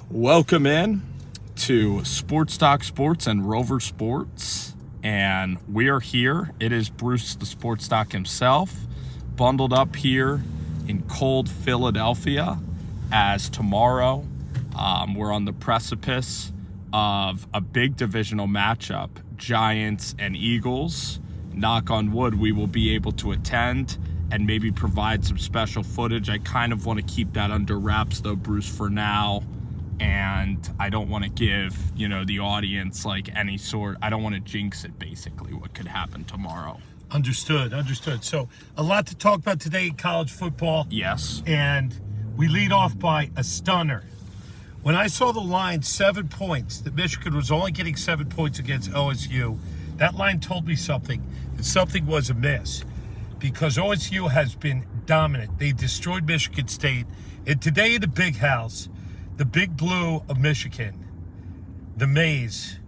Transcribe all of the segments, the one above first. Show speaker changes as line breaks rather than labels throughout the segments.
Welcome in to Sports Talk Sports and Rover Sports, and we are here. It is Bruce the Sports Doc himself, bundled up here in cold Philadelphia, as tomorrow we're on the precipice of a big divisional matchup, Giants and Eagles. Knock on wood, we will be able to attend and maybe provide some special footage. I kind of want to keep that under wraps though, Bruce, for now. And I don't want to give, the audience any sort, I don't want to jinx it, basically, what could happen tomorrow.
Understood. So a lot to talk about today in college football.
Yes.
And we lead off by a stunner. When I saw the line 7 points, that Michigan was only getting 7 points against OSU, that line told me something, that something was amiss. Because OSU has been dominant. They destroyed Michigan State. And today in the big house, the Big Blue of Michigan, the Maze,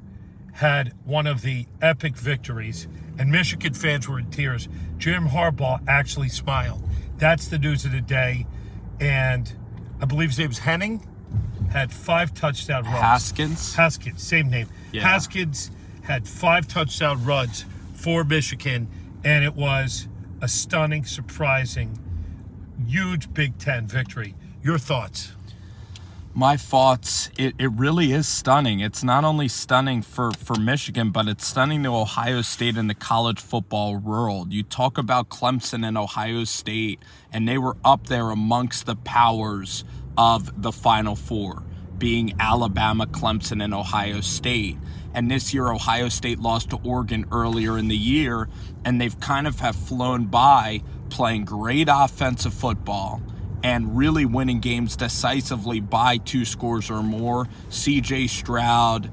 had one of the epic victories, and Michigan fans were in tears. Jim Harbaugh actually smiled. That's the news of the day. And I believe his name was Henning, had 5 touchdown runs. Haskins, same name. Yeah. Haskins had 5 touchdown runs for Michigan, and it was a stunning, surprising, huge Big Ten victory. Your thoughts?
My thoughts, it really is stunning. It's not only stunning for Michigan, but it's stunning to Ohio State in the college football world. You talk about Clemson and Ohio State, and they were up there amongst the powers of the Final Four, being Alabama, Clemson, and Ohio State. And this year, Ohio State lost to Oregon earlier in the year, and they've kind of have flown by playing great offensive football and really winning games decisively by 2 scores or more. C.J. Stroud,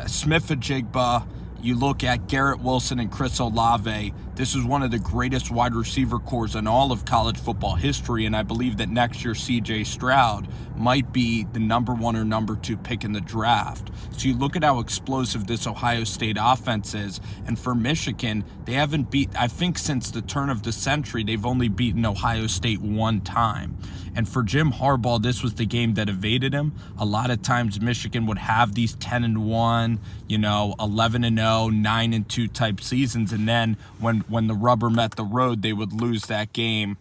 Smith-Ajigba. You look at Garrett Wilson and Chris Olave. This is one of the greatest wide receiver cores in all of college football history, and I believe that next year C.J. Stroud might be the number 1 or number 2 pick in the draft. So you look at how explosive this Ohio State offense is, and for Michigan, they haven't I think since the turn of the century, they've only beaten Ohio State 1 time. And for Jim Harbaugh, this was the game that evaded him. A lot of times Michigan would have these 10-1, 11-0, 9-2 type seasons, and then when the rubber met the road, they would lose that game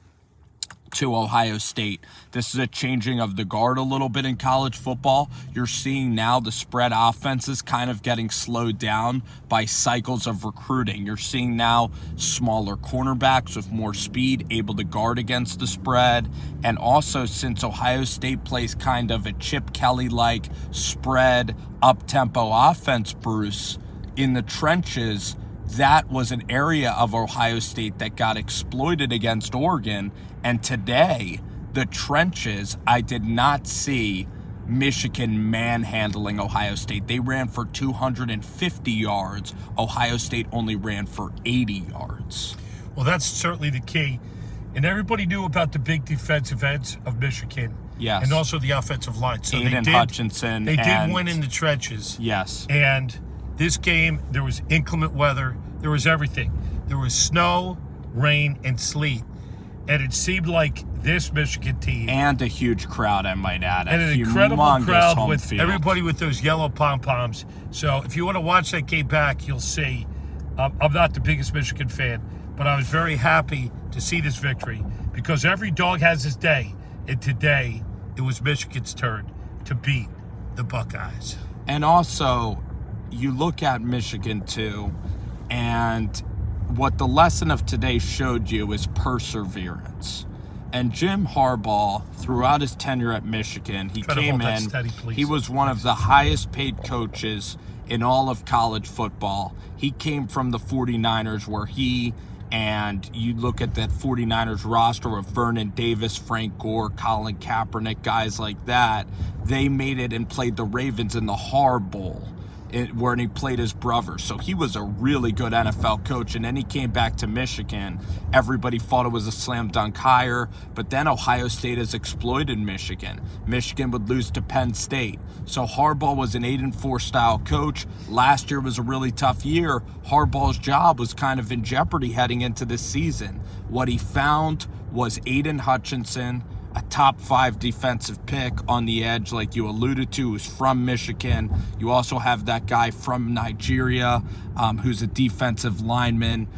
to Ohio State. This is a changing of the guard a little bit in college football. You're seeing now the spread offenses kind of getting slowed down by cycles of recruiting. You're seeing now smaller cornerbacks with more speed able to guard against the spread. And also, since Ohio State plays kind of a Chip Kelly-like spread up-tempo offense, Bruce, in the trenches, that was an area of Ohio State that got exploited against Oregon. And today, the trenches, I did not see Michigan manhandling Ohio State. They ran for 250 yards. Ohio State only ran for 80 yards.
Well, that's certainly the key. And everybody knew about the big defensive ends of Michigan.
Yes.
And also the offensive line. So
Aiden Hutchinson.
They did win in the trenches.
Yes.
And this game, there was inclement weather. There was everything. There was snow, rain, and sleet. And it seemed like this Michigan team...
And a huge crowd, I might add.
And an incredible crowd with
field.
Everybody with those yellow pom-poms. So if you want to watch that game back, you'll see. I'm not the biggest Michigan fan, but I was very happy to see this victory because every dog has his day. And today, it was Michigan's turn to beat the Buckeyes.
And also, you look at Michigan, too, and what the lesson of today showed you is perseverance. And Jim Harbaugh, throughout his tenure at Michigan, he was one of the highest paid coaches in all of college football. He came from the 49ers where and you look at that 49ers roster of Vernon Davis, Frank Gore, Colin Kaepernick, guys like that. They made it and played the Ravens in the Har Bowl, where he played his brother. So he was a really good NFL coach, and then he came back to Michigan. Everybody thought it was a slam dunk hire, but then Ohio State has exploited Michigan. Michigan would lose to Penn State. So Harbaugh was an 8-4 style coach. Last year was a really tough year. Harbaugh's job was kind of in jeopardy heading into this season. What he found was Aiden Hutchinson, a top 5 defensive pick on the edge, like you alluded to, who's from Michigan. You also have that guy from Nigeria, who's a defensive lineman.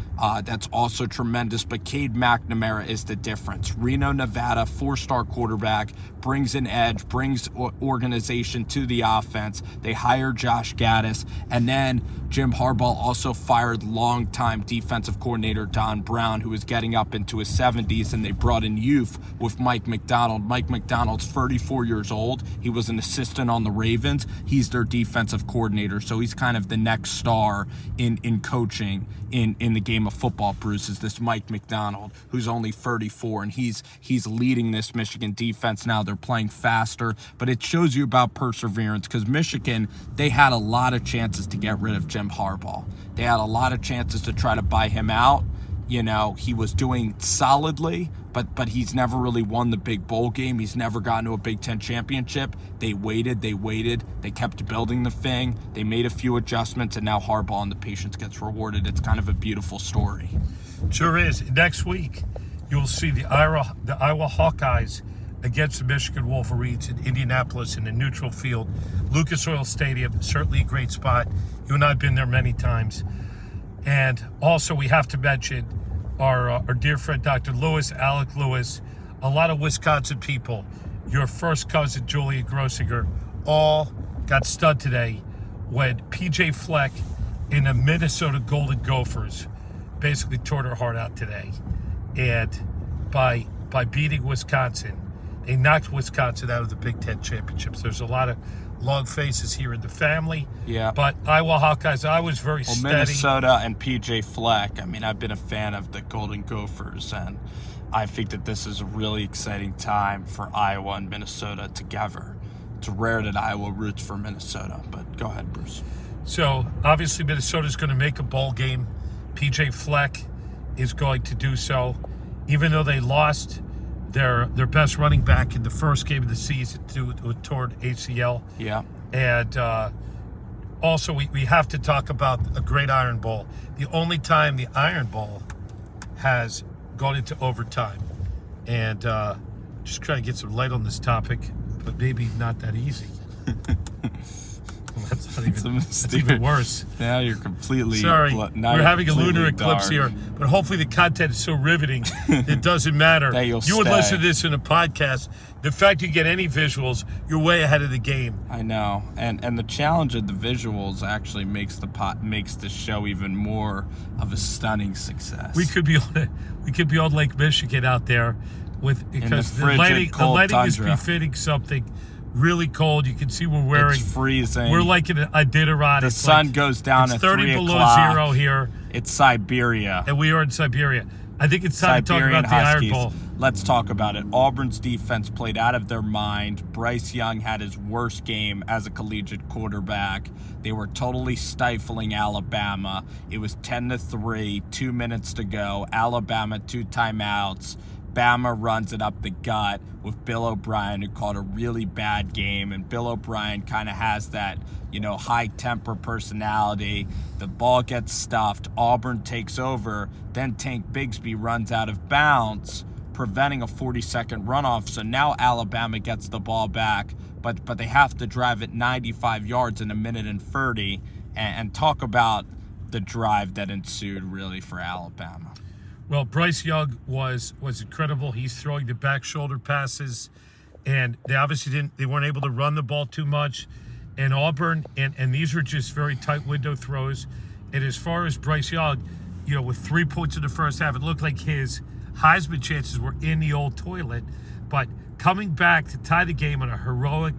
That's also tremendous. But Cade McNamara is the difference. Reno, Nevada, 4-star quarterback, brings an edge, brings organization to the offense. They hire Josh Gaddis. And then Jim Harbaugh also fired longtime defensive coordinator Don Brown, who was getting up into his 70s, and they brought in youth with Mike Macdonald. Mike Macdonald's 34 years old. He was an assistant on the Ravens. He's their defensive coordinator, so he's kind of the next star in coaching in the game of football, Bruce, is this Mike Macdonald, who's only 34, and he's leading this Michigan defense now. They're playing faster, but it shows you about perseverance, because Michigan, they had a lot of chances to get rid of Jim Harbaugh. They had a lot of chances to try to buy him out. You know, he was doing solidly, but he's never really won the big bowl game. He's never gotten to a Big Ten championship. They waited. They kept building the thing. They made a few adjustments, and now Harbaugh and the patience gets rewarded. It's kind of a beautiful story.
Sure is. Next week, you'll see the Iowa Hawkeyes against the Michigan Wolverines in Indianapolis in a neutral field. Lucas Oil Stadium, certainly a great spot. You and I have been there many times. And also, we have to mention our dear friend, Dr. Alec Lewis, a lot of Wisconsin people, your first cousin, Julia Grossinger, all got stunned today when PJ Fleck and the Minnesota Golden Gophers basically tore their heart out today. And by beating Wisconsin, they knocked Wisconsin out of the Big Ten championships. There's a lot of long faces here in the family.
Yeah.
But Iowa Hawkeyes, I was very steady.
Minnesota and PJ Fleck. I mean, I've been a fan of the Golden Gophers, and I think that this is a really exciting time for Iowa and Minnesota together. It's rare that Iowa roots for Minnesota, but go ahead, Bruce.
So, obviously, Minnesota's going to make a bowl game. PJ Fleck is going to do so. Even though they lost their best running back in the first game of the season toward ACL.
Yeah.
And also, we have to talk about a great Iron Bowl. The only time the Iron Bowl has gone into overtime. And just trying to get some light on this topic, but maybe not that easy. That's even worse.
Now you're completely...
Sorry, we're having a lunar eclipse
dark.
here, but hopefully the content is so riveting it doesn't matter.
That you'll
you would
stay.
listen to this in a podcast. The fact you get any visuals, you're way ahead of the game.
I know, and the challenge of the visuals actually makes the show even more of a stunning success.
We could be on Lake Michigan out there because the lighting is befitting something really cold. You can see we're wearing.
It's freezing.
We're like in Iditarod.
The sun goes down at 3
30 below
o'clock.
zero here.
It's Siberia.
And we are in Siberia. I think it's time
Siberian
to talk about
Huskies.
the Iron Bowl.
Let's talk about it. Auburn's defense played out of their mind. Bryce Young had his worst game as a collegiate quarterback. They were totally stifling Alabama. It was 10-3, 2 minutes to go. Alabama 2 timeouts. Bama runs it up the gut with Bill O'Brien, who called a really bad game. And Bill O'Brien kind of has that, high-temper personality. The ball gets stuffed. Auburn takes over. Then Tank Bigsby runs out of bounds, preventing a 40-second runoff. So now Alabama gets the ball back, but they have to drive it 95 yards in 1:30. And talk about the drive that ensued, really, for Alabama.
Well, Bryce Young was incredible. He's throwing the back shoulder passes, and they obviously weren't able to run the ball too much. And Auburn, and these were just very tight window throws. And as far as Bryce Young, with 3 points in the first half, it looked like his Heisman chances were in the old toilet. But coming back to tie the game on a heroic,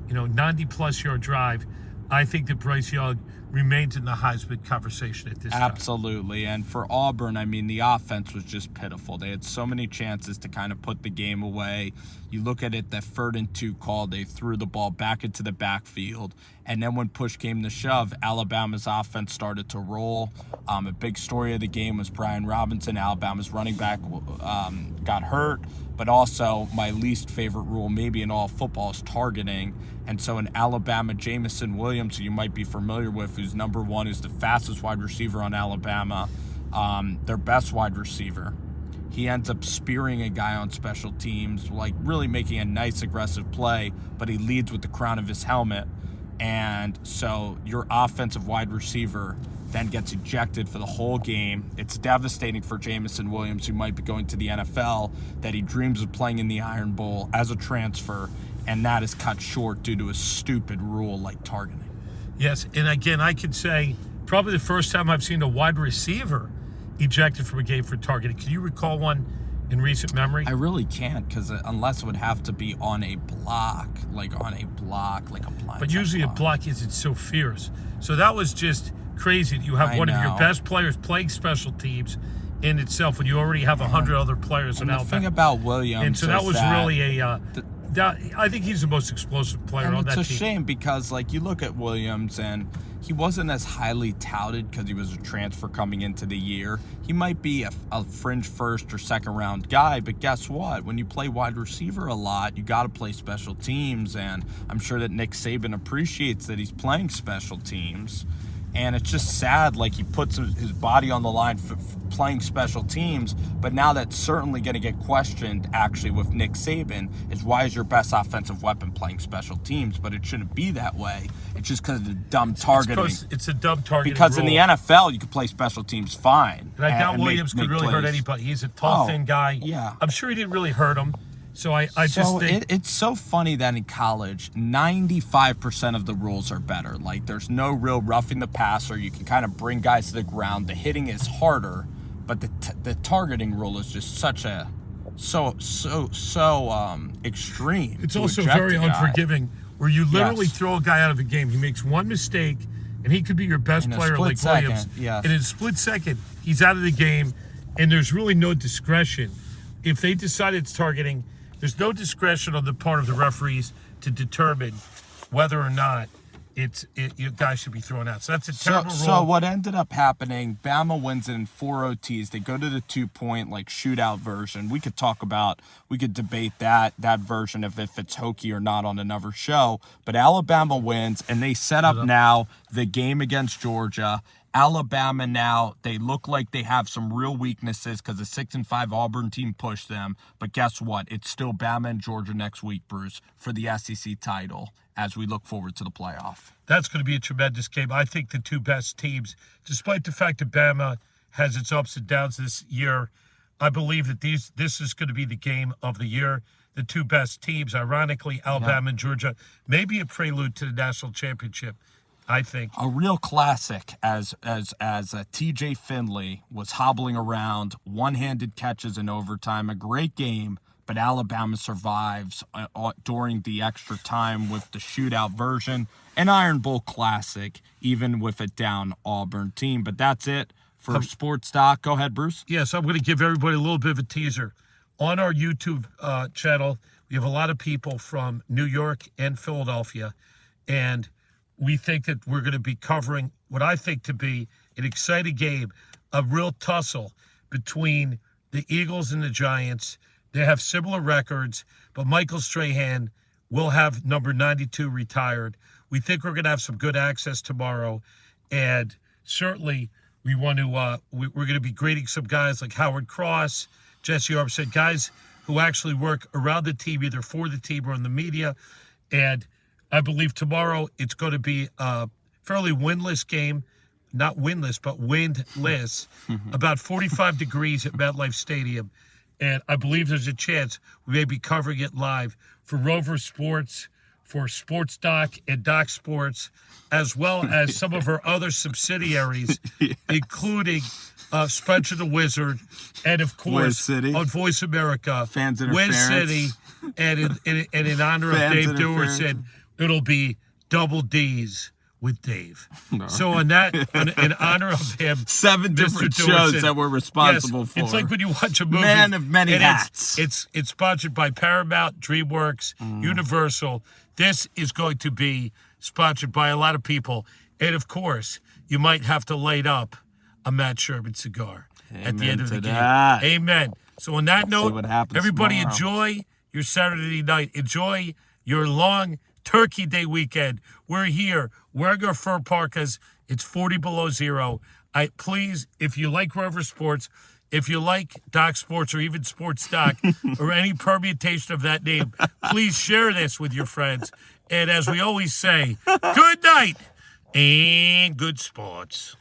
90-plus yard drive, I think that Bryce Young remains in the Heisman conversation at this time.
Absolutely. And for Auburn, the offense was just pitiful. They had so many chances to kind of put the game away. You look at it, that 3rd and 2 call, they threw the ball back into the backfield. And then when push came to shove, Alabama's offense started to roll. A big story of the game was Brian Robinson, Alabama's running back, got hurt. But also, my least favorite rule maybe in all football is targeting. And so in Alabama, Jamison Williams, who you might be familiar with, who's number 1, who's the fastest wide receiver on Alabama, their best wide receiver, He ends up spearing a guy on special teams, like really making a nice aggressive play, but he leads with the crown of his helmet. And so your offensive wide receiver then gets ejected for the whole game. It's devastating for Jamison Williams, who might be going to the NFL, that he dreams of playing in the Iron Bowl as a transfer, and that is cut short due to a stupid rule like targeting.
Yes, and again, I could say probably the first time I've seen a wide receiver ejected from a game for targeting. Can you recall one in recent memory?
I really can't, because unless it would have to be on a block, like a blind.
But usually a block isn't so fierce. So that was just crazy that you have one of your best players playing special teams in itself when you already have 100 other players in Alabama.
The thing about Williams,
and so that was really I think he's the most explosive player on that team.
It's a shame because, like, you look at Williams and he wasn't as highly touted because he was a transfer coming into the year. He might be a fringe first or second round guy, but guess what? When you play wide receiver a lot, you got to play special teams, and I'm sure that Nick Saban appreciates that he's playing special teams. And it's just sad, like, he puts his body on the line for playing special teams, but now that's certainly going to get questioned, actually, with Nick Saban, is why is your best offensive weapon playing special teams? But it shouldn't be that way. It's just because of the dumb targeting.
It's a dumb targeting
Because
rule.
in the NFL, you can play special teams fine.
And I doubt Williams could really hurt anybody. He's a tall, thin guy.
Yeah.
I'm sure he didn't really hurt him. So I just think
it's so funny that in college, 95% of the rules are better. Like, there's no real roughing the passer. You can kind of bring guys to the ground. The hitting is harder, but the targeting rule is just such a so extreme.
It's also very unforgiving, where you literally throw a guy out of a game. He makes one mistake, and he could be your best player like Williams.
Yes.
And in a split second, he's out of the game, and there's really no discretion. If they decide it's targeting, there's no discretion on the part of the referees to determine whether or not you guys should be thrown out. So that's a terrible rule.
So what ended up happening, Bama wins it in 4 OTs. They go to the 2-point like shootout version. We could debate that version if it's hokey or not on another show. But Alabama wins, and they set up now the game against Georgia. Alabama now, they look like they have some real weaknesses because the 6-5 Auburn team pushed them. But guess what? It's still Bama and Georgia next week, Bruce, for the SEC title as we look forward to the playoff.
That's going to be a tremendous game. I think the two best teams, despite the fact that Bama has its ups and downs this year, I believe that this is going to be the game of the year. The two best teams, ironically, Alabama and Georgia, maybe a prelude to the national championship. I think
a real classic as T.J. Finley was hobbling around, one-handed catches in overtime, a great game, but Alabama survives during the extra time with the shootout version, an Iron Bowl classic, even with a down Auburn team. But that's it for Sports Doc. Go ahead, Bruce.
Yes, I'm going to give everybody a little bit of a teaser. On our YouTube channel, we have a lot of people from New York and Philadelphia, and we think that we're going to be covering what I think to be an exciting game, a real tussle between the Eagles and the Giants. They have similar records, but Michael Strahan will have number 92 retired. We think we're going to have some good access tomorrow, and certainly we want to. We're going to be grading some guys like Howard Cross, Jesse Armstead, guys who actually work around the team, either for the team or in the media, and I believe tomorrow it's going to be a fairly windless game. Not winless, but windless. About 45 degrees at MetLife Stadium. And I believe there's a chance we may be covering it live for Rover Sports, for Sports Doc and Doc Sports, as well as some of our other subsidiaries, including Spencer the Wizard, and of course on Voice America,
Fans
Wiz City, and in honor of Dave Dewerson, it'll be Double D's with Dave. No. So in honor of him,
7 different shows that we're responsible for.
It's like when you watch a movie.
Man of many hats.
It's sponsored by Paramount, DreamWorks, Universal. This is going to be sponsored by a lot of people. And of course, you might have to light up a Matt Sherman cigar at the end of the game. Amen. So on that note, everybody enjoy your Saturday night. Enjoy your long Turkey Day weekend. We're here wearing our fur parkas. It's 40 below zero. Please, if you like Rover Sports, If you like Doc Sports or even Sports Doc or any permutation of that name, please share this with your friends. And as we always say, good night and good sports.